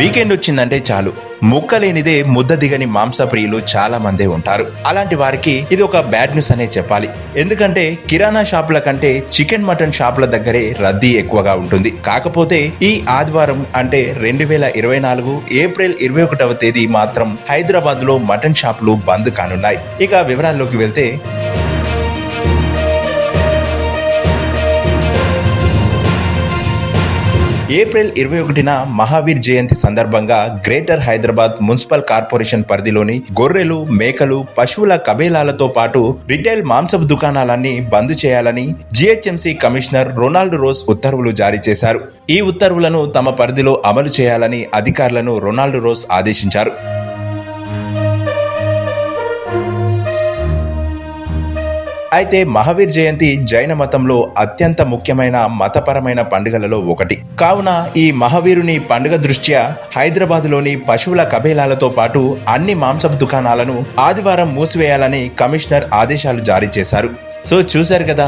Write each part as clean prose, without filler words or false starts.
Weekend వచ్చిందంటే చాలు ముక్కలేనిదే ముద్ద దిగని మాంసప్రియులు చాలా మందే ఉంటారు. అలాంటి వారికి ఇది ఒక బ్యాడ్ న్యూస్ అనే చెప్పాలి. ఎందుకంటే కిరాణా షాపుల కంటే చికెన్ మటన్ షాపుల దగ్గరే రద్దీ ఎక్కువగా ఉంటుంది. కాకపోతే ఈ ఆదివారం అంటే 2024 ఏప్రిల్ 21వ తేదీ మాత్రం హైదరాబాద్ లో మటన్ షాపులు బంద్ కానున్నాయి. ఇక వివరాల్లోకి వెళ్తే ఏప్రిల్ 21న మహావీర్ జయంతి సందర్భంగా గ్రేటర్ హైదరాబాద్ మున్సిపల్ కార్పొరేషన్ పరిధిలోని గొర్రెలు, మేకలు, పశువుల కబేలాలతో పాటు రిటైల్ మాంసపు దుకాణాలన్నీ బంద్ చేయాలని జీహెచ్ఎంసీ కమిషనర్ రొనాల్డ్ రోస్ ఉత్తర్వులు జారీ చేశారు. ఈ ఉత్తర్వులను తమ పరిధిలో అమలు చేయాలని అధికారులను రొనాల్డ్ రోస్ ఆదేశించారు. అయితే మహావీర్ జయంతి జైన మతంలో అత్యంత ముఖ్యమైన మతపరమైన పండుగలలో ఒకటి కావున ఈ మహావీరుని పండుగ దృష్ట్యా హైదరాబాద్లోని పశువుల కబేలాలతో పాటు అన్ని మాంసపు దుకాణాలను ఆదివారం మూసివేయాలని కమిషనర్ ఆదేశాలు జారీ చేశారు. సో చూశారు కదా,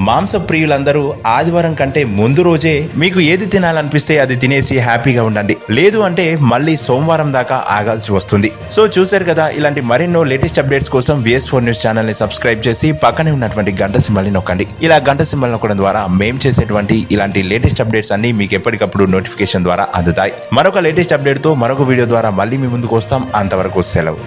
మాంసప్రియులందరూ ఆదివారం కంటే ముందు రోజే మీకు ఏది తినాలనిపిస్తే అది తినేసి హ్యాపీగా ఉండండి. లేదు అంటే మళ్ళీ సోమవారం దాకా ఆగాల్సి వస్తుంది. సో చూశారు కదా, ఇలాంటి మరెన్నో లేటెస్ట్ అప్డేట్స్ కోసం VS4 న్యూస్ ఛానల్ ని సబ్స్క్రైబ్ చేసి పక్కనే ఉన్నటువంటి గంట సింబల్ ని నొక్కండి. ఇలా గంట సింబల్ నొక్కడం ద్వారా మేము చేసేటువంటి ఇలాంటి లేటెస్ట్ అప్డేట్స్ అన్ని మీకు ఎప్పటికప్పుడు నోటిఫికేషన్ ద్వారా అందుతాయి. మరొక లేటెస్ట్ అప్డేట్ తో మరొక వీడియో ద్వారా మళ్ళీ మీ ముందుకు వస్తాం. అంతవరకు సెలవు.